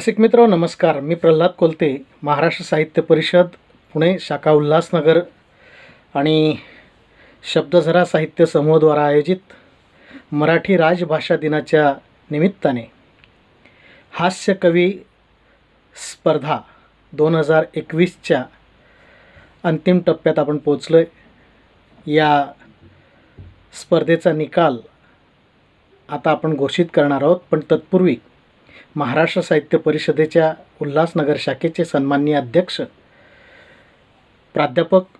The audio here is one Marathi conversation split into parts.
रसिक मित्र नमस्कार. मी प्रल्हाद कोलते, महाराष्ट्र साहित्य परिषद पुणे शाखा उल्हासनगर आणि शब्दझरा साहित्य समूहाद्वारा आयोजित मराठी राजभाषा दिनाच्या निमित्ताने हास्य कवी स्पर्धा 2021च्या अंतिम टप्प्यात आपण पोचलो आहे. या स्पर्धेचा निकाल आता आपण घोषित करणार आहोत, पण तत्पूर्वी महाराष्ट्र साहित्य परिषदेच्या उल्हासनगर शाखेचे सन्माननीय अध्यक्ष प्राध्यापक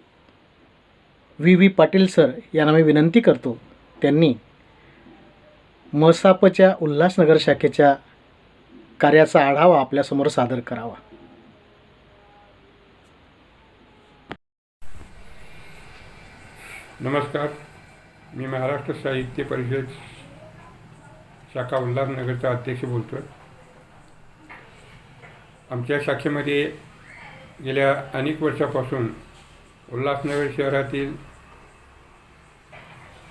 व्ही पाटील सर यांना मी विनंती करतो, त्यांनी मसापच्या उल्हासनगर शाखेच्या कार्याचा आढावा आपल्यासमोर सादर करावा. नमस्कार. मी महाराष्ट्र साहित्य परिषद शाखा उल्हासनगरचा अध्यक्ष बोलतो. आमच्या शाखेमध्ये गेल्या अनेक वर्षापासून उल्हासनगर शहरातील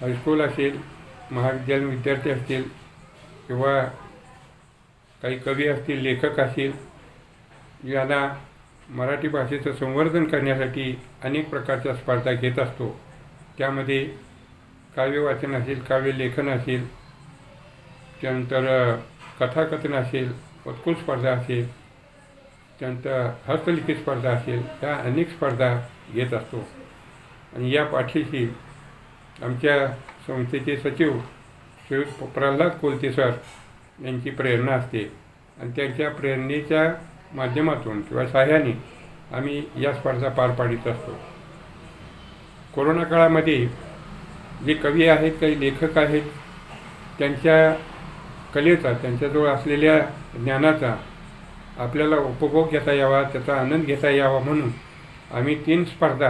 हायस्कूल असेल, महाविद्यालयीन विद्यार्थी असतील किंवा काही कवी असतील, लेखक असतील, यांना मराठी भाषेचं संवर्धन करण्यासाठी अनेक प्रकारच्या स्पर्धा घेत असतो. त्यामध्ये काव्य वाचन असेल, काव्य लेखन असेल, त्यानंतर कथाकथन असेल, वक्तृत्व स्पर्धा असेल, त्यानंतर हस्तलिखित स्पर्धा असेल, या अनेक स्पर्धा घेत असतो. आणि या पाठीशी आमच्या संस्थेचे सचिव श्री प्रल्हाद कोलते सर यांची प्रेरणा असते आणि त्यांच्या प्रेरणेच्या माध्यमातून किंवा सहाय्याने आम्ही या स्पर्धा पार पाडित असतो. कोरोना काळामध्ये जे कवी आहेत, काही लेखक आहेत, त्यांच्या कलेचा, त्यांच्याजवळ असलेल्या ज्ञानाचा आपल्याला उपभोग घेता यावा, त्याचा आनंद घेता यावा म्हणून आम्ही 3 स्पर्धा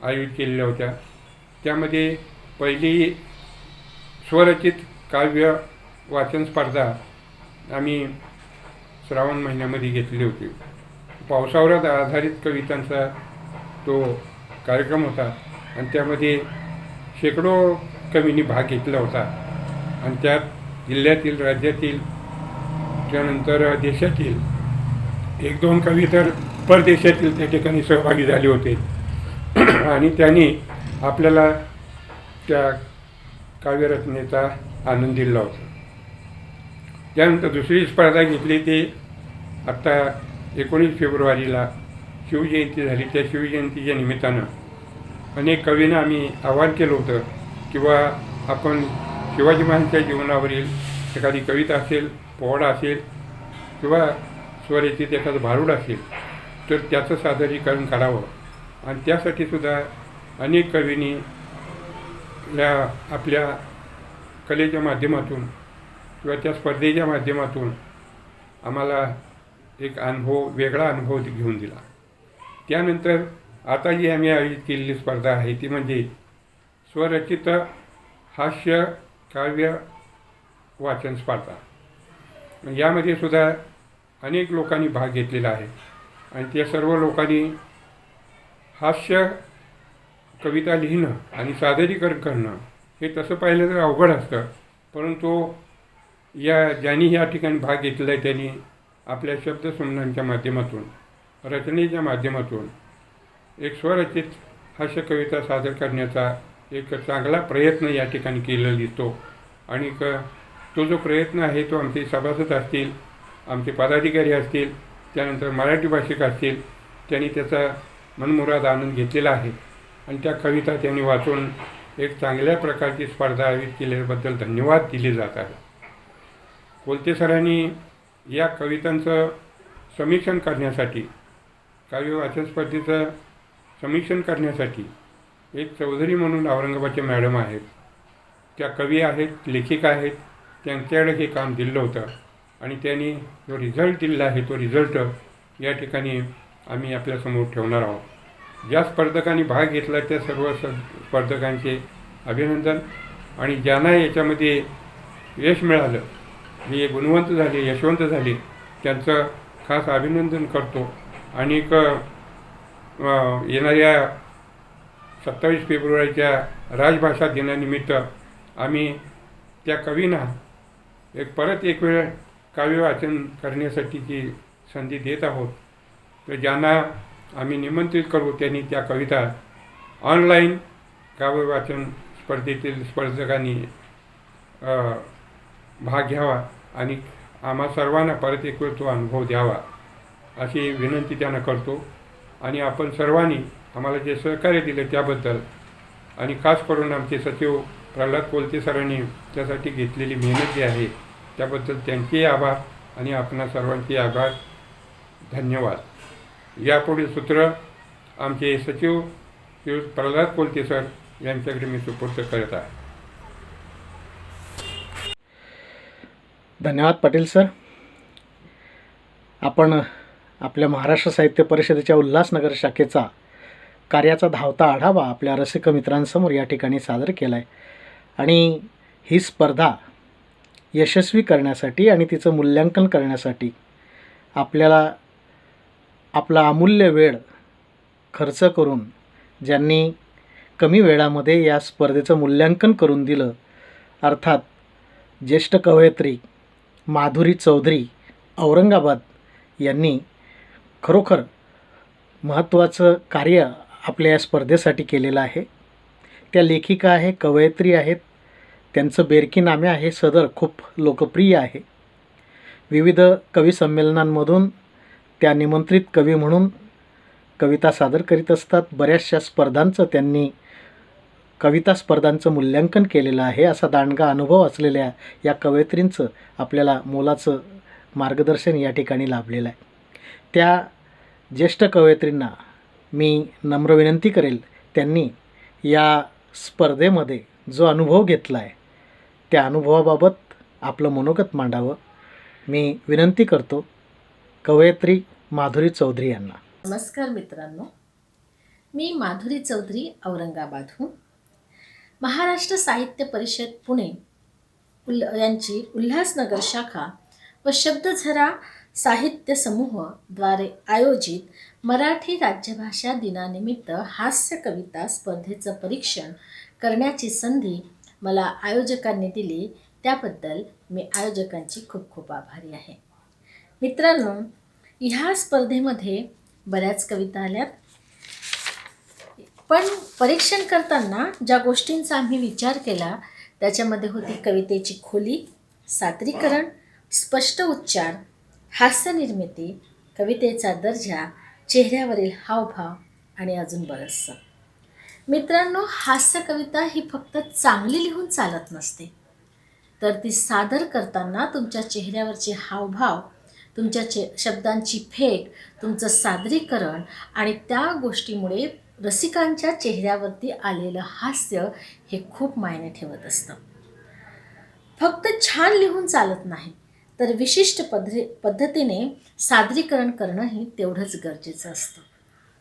आयोजित केलेल्या होत्या. त्यामध्ये पहिली स्वरचित काव्य वाचन स्पर्धा आम्ही श्रावण महिन्यामध्ये घेतली होती. पावसावर आधारित कवितांचा तो कार्यक्रम होता आणि त्यामध्ये शेकडो कवींनी भाग घेतला होता आणि त्यात जिल्ह्यातील, राज्यातील, त्यानंतर देशातील 1-2 कवी तर परदेशातील त्या ठिकाणी सहभागी झाले होते आणि त्यांनी आपल्याला त्या काव्यरचनेचा आनंद दिला होता. त्यानंतर दुसरी स्पर्धा घेतली ती आत्ता 19 फेब्रुवारीला शिवजयंती झाली. त्या शिवजयंतीच्या निमित्तानं अनेक कवींना आम्ही आवाहन केलं होतं किंवा आपण शिवाजी महाराजांच्या जीवनावरील एखादी कविता असेल, पोवाडा असेल किंवा स्वरचित एखादं भारूड असेल तर त्याचं सादरीकरण करावं. आणि त्यासाठी सुद्धा अनेक कवींनी या आपल्या कलेच्या माध्यमातून किंवा त्या स्पर्धेच्या माध्यमातून आम्हाला एक अनुभव, वेगळा अनुभव घेऊन दिला. त्यानंतर आता जी आम्ही आयोजित केलेली स्पर्धा आहे ती म्हणजे स्वरचित हास्य काव्य वाचन स्पर्धा. यामध्ये सुद्धा अनेक लोकांनी भाग घेतलेला आहे आणि त्या सर्व लोकांनी हास्य कविता लिहिणं आणि सादरीकरण करणं हे तसं पाहिलं तर अवघड असतं, परंतु ज्यांनी या ठिकाणी भाग घेतलेला आहे त्यांनी आपल्या शब्दसंबंधांच्या माध्यमातून, रचनेच्या माध्यमातून एक स्वरचित हास्य कविता सादर करण्याचा एक चांगला प्रयत्न या ठिकाणी केलेला दिसतो. आणि तो जो प्रयत्न आहे तो आमचे सभासद असतील, आमचे पदाधिकारी असतील, त्यानंतर मराठी भाषिक असतील, त्यांनी त्याचा मनमुराद आनंद घेतलेला आहे आणि त्या कविता त्यांनी वाचून एक चांगल्या प्रकारची स्पर्धा आयोजित केल्याबद्दल धन्यवाद दिले जात आहे. कोलते सरांनी या कवितांचं समीक्षण करण्यासाठी, काव्य वाचन स्पर्धेचं समीक्षण करण्यासाठी एक चौधरी म्हणून औरंगाबादचे मॅडम आहेत, त्या कवी आहेत, लेखिका आहेत, त्यांच्याकडे हे काम दिलं होतं आणि त्यांनी जो रिझल्ट दिलेला आहे तो रिझल्ट या ठिकाणी आम्ही आपल्यासमोर ठेवणार आहोत. ज्या स्पर्धकांनी भाग घेतला त्या सर्व स्पर्धकांचे अभिनंदन आणि ज्यांना याच्यामध्ये यश मिळालं, जे गुणवंत झाले, यशवंत झाले, त्यांचं खास अभिनंदन करतो. आणि येणाऱ्या 27 फेब्रुवारीच्या राजभाषा दिनानिमित्त आम्ही त्या कवींना परत एक वेळ काव्य वाचन करण्यासाठीची संधी देत आहोत. तर ज्यांना आम्ही निमंत्रित करू त्यांनी त्या कविता ऑनलाईन काव्य वाचन स्पर्धेतील स्पर्धकांनी भाग घ्यावा आणि आम्हा सर्वांना परत एक वेळ तो अनुभव द्यावा अशी विनंती त्यांना करतो. आणि आपण सर्वांनी आम्हाला जे सहकार्य दिलं त्याबद्दल आणि खास करून आमचे सचिव प्रल्हाद कोलते सरांनी त्यासाठी घेतलेली मेहनत जी आहे त्याबद्दल त्यांचेही आभार आणि आपणा सर्वांचे आभार. धन्यवाद. यापुढील सूत्र आमचे सचिव श्री प्रल्हाद कोलते सर यांच्याकडे मी सुपूर्द करत आहे. धन्यवाद पाटील सर. आपण आपल्या महाराष्ट्र साहित्य परिषदेच्या उल्हासनगर शाखेचा कार्याचा धावता आढावा आपल्या रसिक मित्रांसमोर या ठिकाणी सादर केला आहे. आणि ही स्पर्धा यशस्वी करण्यासाठी आणि तिचं मूल्यांकन करण्यासाठी आपल्याला आपला अमूल्य वेळ खर्च करून ज्यांनी कमी वेळामध्ये या स्पर्धेचं मूल्यांकन करून दिलं, अर्थात ज्येष्ठ कवयित्री माधुरी चौधरी औरंगाबाद यांनी खरोखर महत्त्वाचं कार्य आपल्या या स्पर्धेसाठी केलेलं आहे. त्या लेखिका आहे, कवयित्री आहेत. त्यांचं बेरकीनामे आहे सदर खूप लोकप्रिय आहे. विविध कवी संमेलनांमधून त्या निमंत्रित कवी म्हणून कविता सादर करीत असतात. बऱ्याचशा स्पर्धांचं त्यांनी कविता स्पर्धांचं मूल्यांकन केलेलं आहे. असा दांडगा अनुभव असलेल्या या कवयित्रींचं आपल्याला मोलाचं मार्गदर्शन या ठिकाणी लाभलेलं आहे. त्या ज्येष्ठ कवयित्रींना मी नम्र विनंती करेल त्यांनी या स्पर्धेमध्ये जो अनुभव घेतला आहे त्या अनुभवाबाबत आपलं मनोगत मांडावं मी विनंती करतो. कवयित्री माधुरी चौधरी यांना. नमस्कार मित्रांनो, मी माधुरी चौधरी औरंगाबादहून. महाराष्ट्र साहित्य परिषद पुणे यांची उल्हासनगर शाखा व शब्दझरा साहित्य समूहद्वारे आयोजित मराठी राज्यभाषा दिनानिमित्त हास्य कविता स्पर्धेचं परीक्षण करण्याची संधी मला आयोजकांनी दिली, त्याबद्दल मी आयोजकांची खूप खूप आभारी आहे. मित्रांनो, ह्या स्पर्धेमध्ये बऱ्याच कविता आल्यात, पण परीक्षण करताना ज्या गोष्टींचा आम्ही विचार केला त्याच्यामध्ये होती कवितेची खोली, सादरीकरण, स्पष्ट उच्चार, हास्यनिर्मिती, कवितेचा दर्जा, चेहऱ्यावरील हावभाव आणि अजून बरंचसं. मित्रांनो, हास्य कविता ही फक्त चांगली लिहून चालत नसते, तर ती सादर करताना तुमच्या चेहऱ्यावरचे हावभाव, तुमच्या शब्दांची फेक, तुमचं सादरीकरण आणि त्या गोष्टीमुळे रसिकांच्या चेहऱ्यावरती आलेलं हास्य हे खूप मायने ठेवत असतं. फक्त छान लिहून चालत नाही, तर विशिष्ट पद्धतीने सादरीकरण करणंही तेवढंच गरजेचं असतं.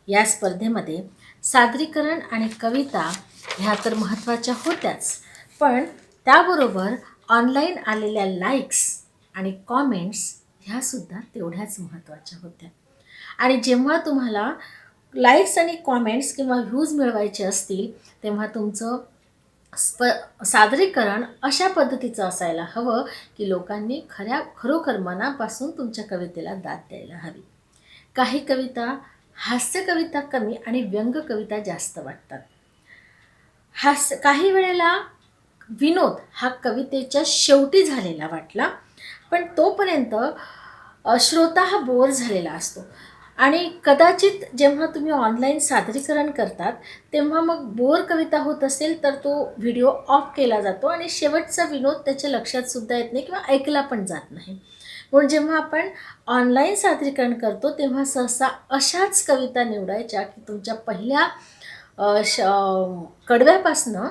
या स्पर्धेमध्ये सादरीकरण आणि कविता ह्या तर महत्त्वाच्या होत्याच, पण त्याबरोबर ऑनलाईन आलेल्या लाईक्स आणि कॉमेंट्स ह्यासुद्धा तेवढ्याच महत्त्वाच्या होत्या. आणि जेव्हा तुम्हाला लाईक्स आणि कॉमेंट्स किंवा व्ह्यूज मिळवायचे असतील तेव्हा तुमचं सादरीकरण अशा पद्धतीचं असायला हवं की लोकांनी खरोखर मनापासून तुमच्या कवितेला दाद द्यायला हवी. काही कविता हास्य कविता कमी आणि व्यंग कविता जास्त वाटतात. काही वेळेला विनोद हा कवितेच्या शेवटी झालेला वाटला, पण तोपर्यंत श्रोता हा बोर झालेला असतो. आणि कदाचित जेव्हा तुम्ही ऑनलाईन सादरीकरण करतात तेव्हा मग बोर कविता होत असेल तर तो व्हिडिओ ऑफ केला जातो आणि शेवटचा विनोद त्याच्या लक्षात सुद्धा येत नाही किंवा ऐकला पण जात नाही. म्हणून जेव्हा आपण ऑनलाईन सादरीकरण करतो तेव्हा सहसा अशाच कविता निवडायच्या की तुमच्या पहिल्या कडव्यापासनं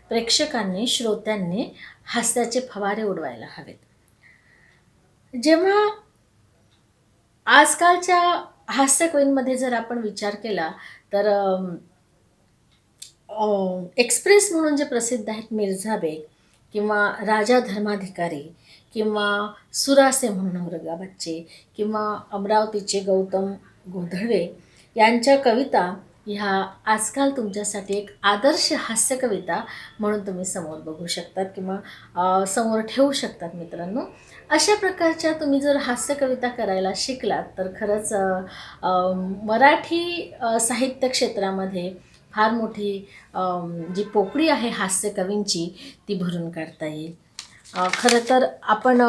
प्रेक्षकांनी, श्रोत्यांनी हास्याचे फवारे उडवायला हवेत. जेव्हा आजकालच्या हास्य कवींमध्ये जर आपण विचार केला तर एक्सप्रेस म्हणून जे प्रसिद्ध आहेत मिर्झा बेग किंवा राजा धर्माधिकारी किंवा सुरासे म्हणून औरंगाबादचे किंवा अमरावतीचे गौतम गोधळवे यांच्या कविता ह्या आजकाल तुमच्यासाठी एक आदर्श हास्य कविता म्हणून तुम्ही समोर बघू शकतात किंवा समोर ठेवू शकतात मित्रांनो. अशा प्रकारच्या तुम्ही जर हास्य कविता करायला शिकलात तर खरंच मराठी साहित्य क्षेत्रामध्ये फार मोठी जी पोकळी आहे हास्य कवींची ती भरून काढता येईल. खरं तर आपण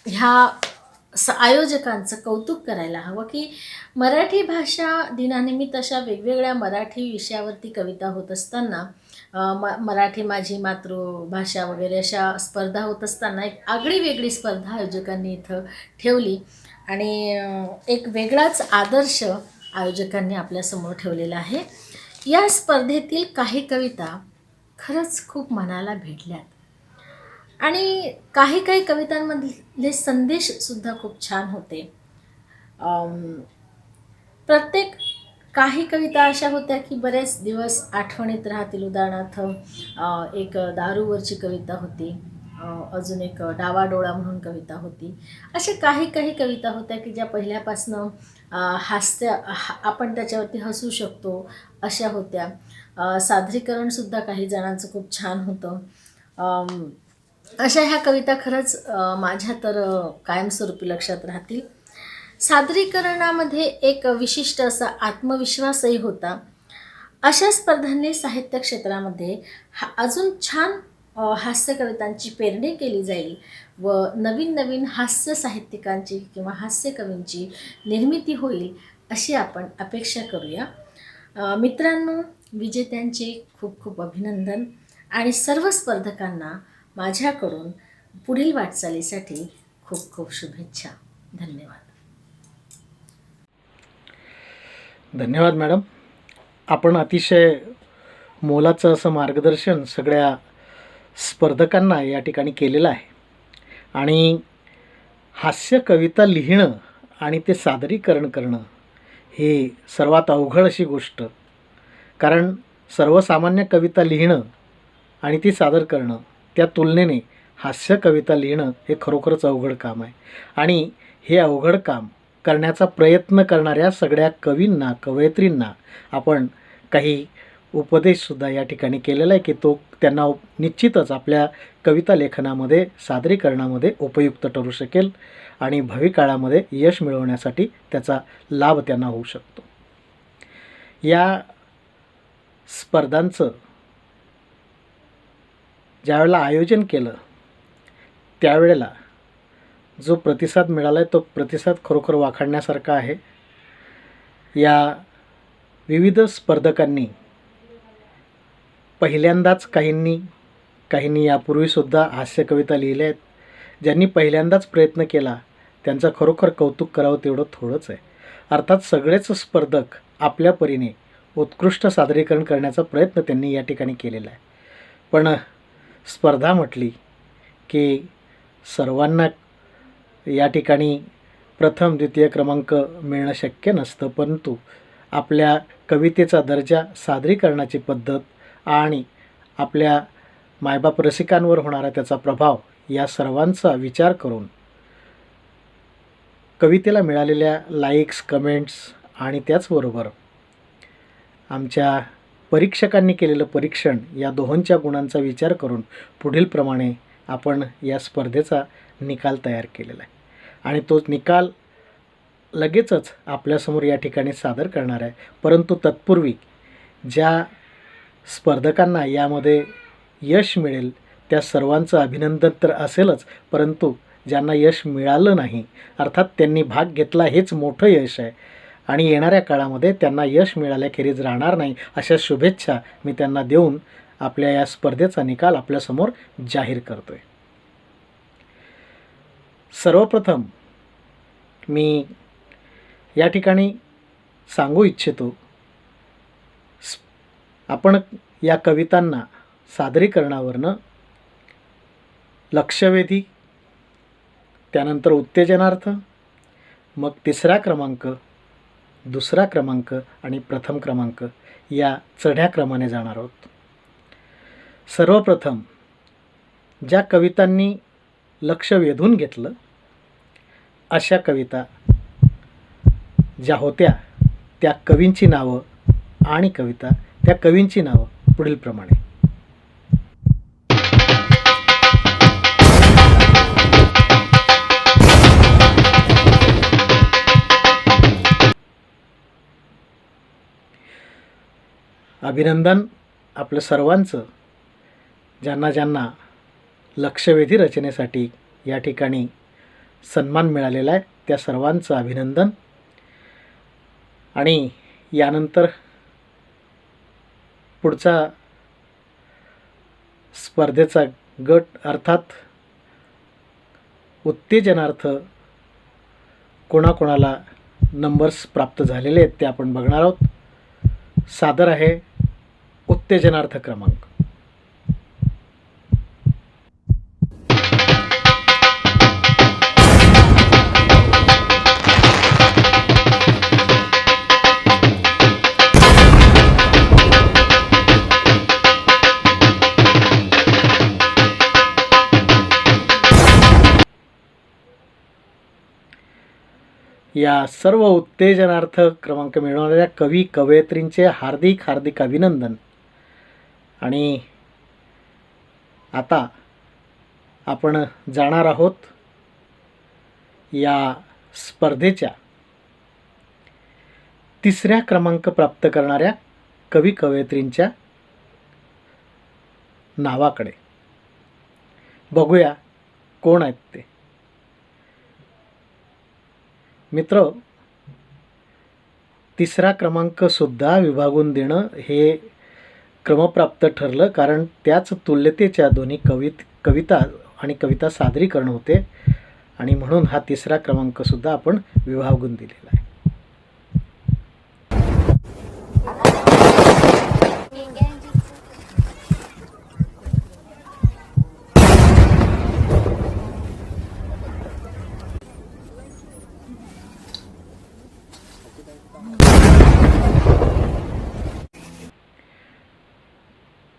ह्या आयोजकांचं कौतुक करायला हवं की मराठी भाषा दिनानिमित्त अशा वेगवेगळ्या मराठी विषयावरती कविता होत असताना मराठी माझी मातृभाषा वगैरे अशा स्पर्धा होत असताना एक आगळी वेगळी स्पर्धा आयोजकांनी इथं ठेवली आणि एक वेगळाच आदर्श आयोजकांनी आपल्यासमोर ठेवलेला आहे. या स्पर्धेतील काही कविता खरंच खूप मनाला भिडल्यात आणि काही काही कवितांमधले संदेशसुद्धा खूप छान होते. प्रत्येक काही कविता अशा होत्या की बरेच दिवस आठवणीत राहतील. उदाहरणार्थ एक दारूवरची कविता होती, अजून एक डावाडोळा म्हणून कविता होती. अशा काही काही कविता होत्या की ज्या पहिल्यापासनं आपण त्याच्यावरती हसू शकतो अशा होत्या. सादरीकरणसुद्धा काही जणांचं खूप छान होतं. अशा ह्या कविता खरंच माझ्या तर कायमस्वरूपी लक्षात राहतील. सादरीकरणामध्ये एक विशिष्ट असा आत्मविश्वासही होता. अशा स्पर्धांनी साहित्य क्षेत्रामध्ये अजून छान हास्य कवितांची पेरणी केली जाईल व नवीन नवीन हास्य साहित्यिकांची किंवा हास्य कवींची निर्मिती होईल अशी आपण अपेक्षा करूया. मित्रांनो, विजेत्यांचे खूप खूप अभिनंदन आणि सर्व स्पर्धकांना माझ्याकडून पुढील वाटचालीसाठी खूप खूप शुभेच्छा. धन्यवाद. धन्यवाद मॅडम. आपण अतिशय मोलाचं असं मार्गदर्शन सगळ्या स्पर्धकांना या ठिकाणी केलेलं आहे. आणि हास्य कविता लिहिणं आणि ते सादरीकरण करणं हे सर्वात अवघड अशी गोष्ट. कारण सर्वसामान्य कविता लिहिणं आणि ती सादर करणं त्या तुलनेने हास्य कविता लिहिणं हे खरोखरच अवघड काम आहे. आणि हे अवघड काम करण्याचा प्रयत्न करणाऱ्या सगळ्या कवींना, कवयित्रींना आपण काही उपदेशसुद्धा या ठिकाणी केलेला आहे की तो त्यांना निश्चितच आपल्या कविता लेखनामध्ये, सादरीकरणामध्ये उपयुक्त ठरू शकेल आणि भावी काळामध्ये यश मिळवण्यासाठी त्याचा लाभ त्यांना होऊ शकतो. या स्पर्धांचं ज्यावेळेला आयोजन केलं त्यावेळेला जो प्रतिसाद मिळाला आहे तो प्रतिसाद खरोखर वाखाणण्यासारखा आहे. या विविध स्पर्धकांनी पहिल्यांदाच काहींनी यापूर्वीसुद्धा हास्यकविता लिहिल्या आहेत. ज्यांनी पहिल्यांदाच प्रयत्न केला त्यांचं खरोखर कौतुक करावं तेवढं थोडंच आहे. अर्थात सगळेच स्पर्धक आपल्या परीने उत्कृष्ट सादरीकरण करण्याचा प्रयत्न त्यांनी या ठिकाणी केलेला आहे. पण स्पर्धा म्हटली की सर्वांना या ठिकाणी प्रथम द्वितीय क्रमांक मिळणं शक्य नसतं. परंतु आपल्या कवितेचा दर्जा, सादरीकरणाची पद्धत आणि आपल्या मायबाप रसिकांवर होणारा त्याचा प्रभाव या सर्वांचा विचार करून कवितेला मिळालेल्या लाईक्स, कमेंट्स आणि त्याचबरोबर आमच्या परीक्षकांनी केलेलं परीक्षण या दोहोंच्या गुणांचा विचार करून पुढीलप्रमाणे आपण या स्पर्धेचा निकाल तयार केलेला आहे. आणि तो निकाल लगेचच आपल्यासमोर या ठिकाणी सादर करणार आहे. परंतु तत्पूर्वी ज्या स्पर्धकांना यामध्ये यश मिळेल त्या सर्वांचं अभिनंदन तर असेलच, परंतु ज्यांना यश मिळालं नाही, अर्थात त्यांनी भाग घेतला हेच मोठं यश आहे आणि येणाऱ्या काळामध्ये त्यांना यश मिळाल्याखेरीज राहणार नाही अशा शुभेच्छा मी त्यांना देऊन आपल्या या स्पर्धेचा निकाल आपल्यासमोर जाहीर करतो आहे. सर्वप्रथम मी या ठिकाणी सांगू इच्छितो, आपण या कवितांना सादरीकरणावरनं लक्षवेधी, त्यानंतर उत्तेजनार्थ, मग तिसरा क्रमांक, दुसरा क्रमांक आणि प्रथम क्रमांक या चढ्या क्रमाने जाणार आहोत. सर्वप्रथम ज्या कवितांनी लक्ष वेधून घेतलं अशा कविता ज्या होत्या त्या कवींची नावं आणि कविता, त्या कवींची नावं पुढीलप्रमाणे. अभिनंदन आपलं सर्वांचं. ज्यांना ज्यांना लक्षवेधी रचनेसाठी या ठिकाणी सन्मान मिळालेला आहे त्या सर्वांचं अभिनंदन. आणि यानंतर पुढचा स्पर्धेचा गट अर्थात उत्तेजनार्थ कोणाकोणाला नंबर्स प्राप्त झालेले आहेत ते आपण बघणार आहोत. सादर आहे उत्तेजनार्थ क्रमांक. या सर्व उत्तेजनार्थ क्रमांक मिळवणाऱ्या कवी कवयित्रींचे हार्दिक हार्दिक अभिनंदन. आणि आता आपण जाणार आहोत या स्पर्धेच्या तिसऱ्या क्रमांक प्राप्त करणाऱ्या कवी कवयित्रींच्या नावाकडे. बघूया कोण आहेत ते. मित्र, तिसरा क्रमांकसुद्धा विभागून देणं हे क्रमप्राप्त ठरलं, कारण त्याच तुल्यतेच्या दोन्ही कविता आणि कविता सादरीकरण होते आणि म्हणून हा तिसरा क्रमांकसुद्धा आपण विभागून दिलेला आहे.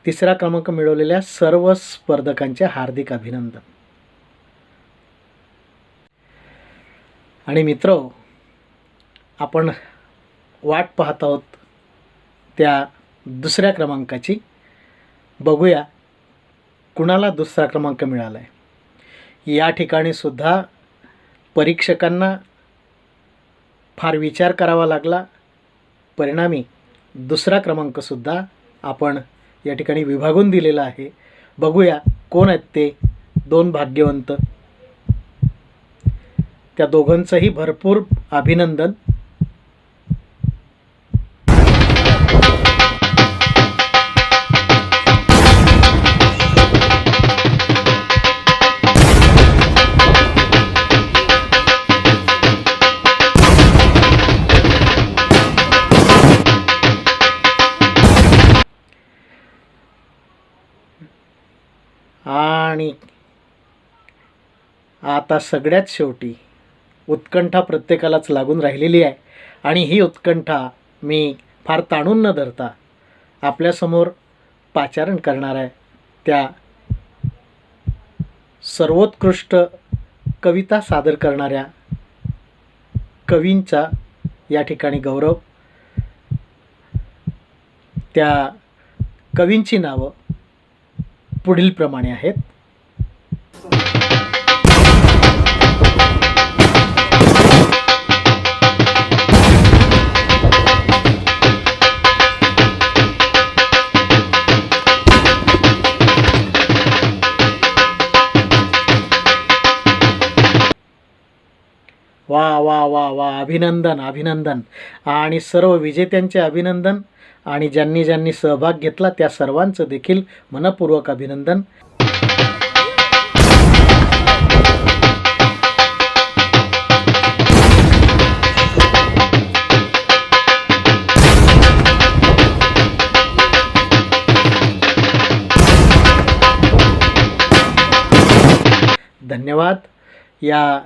तिसरा क्रमांक मिळवलेल्या सर्व स्पर्धकांचे हार्दिक अभिनंदन. आणि मित्र, आपण वाट पाहत आहोत त्या दुसऱ्या क्रमांकाची. बघूया कुणाला दुसरा क्रमांक मिळाला आहे. या ठिकाणी सुद्धा परीक्षकांना फार विचार करावा लागला. परिणामी दुसरा क्रमांकसुद्धा आपण या ठिकाणी विभागून दिलेला आहे. बघूया कोण आहेत ते दोन भाग्यवंत. त्या दोघांचंही भरपूर अभिनंदन. आणि आता सगळ्यात शेवटी उत्कंठा प्रत्येकालाच लागून राहिलेली आहे आणि ही उत्कंठा मी फार ताणून न धरता आपल्यासमोर पाचारण करणार आहे त्या सर्वोत्कृष्ट कविता सादर करणाऱ्या कवींचा या ठिकाणी गौरव. त्या कवींची नावं पुढीलप्रमाणे आहेत. वा वा वा वा, अभिनंदन अभिनंदन. आणि सर्व विजेत्यांचे अभिनंदन आणि ज्यांनी ज्यांनी सहभाग घेतला त्या सर्वांचं देखील मनपूर्वक अभिनंदन. धन्यवाद. या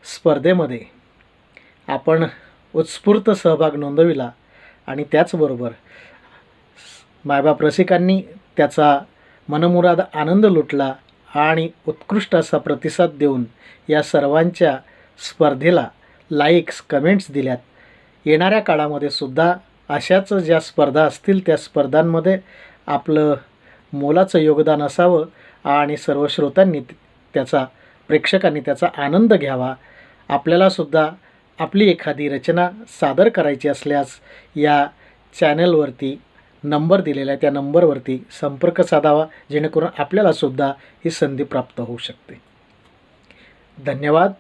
स्पर्धेमध्ये आपण उत्स्फूर्त सहभाग नोंदविला आणि त्याचबरोबर मायबाप रसिकांनी त्याचा मनमुराद आनंद लुटला आणि उत्कृष्ट असा प्रतिसाद देऊन या सर्वांच्या स्पर्धेला लाईक्स कमेंट्स दिल्यात. येणाऱ्या काळामध्ये सुद्धा अशाच ज्या स्पर्धा असतील त्या स्पर्धांमध्ये आपलं मोलाचं योगदान असावं आणि सर्व श्रोत्यांनी प्रेक्षकांनी त्याचा आनंद घ्यावा. आपल्यालासुद्धा आपली एखादी रचना सादर करायची असल्यास या चॅनलवरती नंबर दिलेला आहे, त्या नंबरवरती संपर्क साधावा, जेणेकरून आपल्यालासुद्धा ही संधी प्राप्त होऊ शकते. धन्यवाद.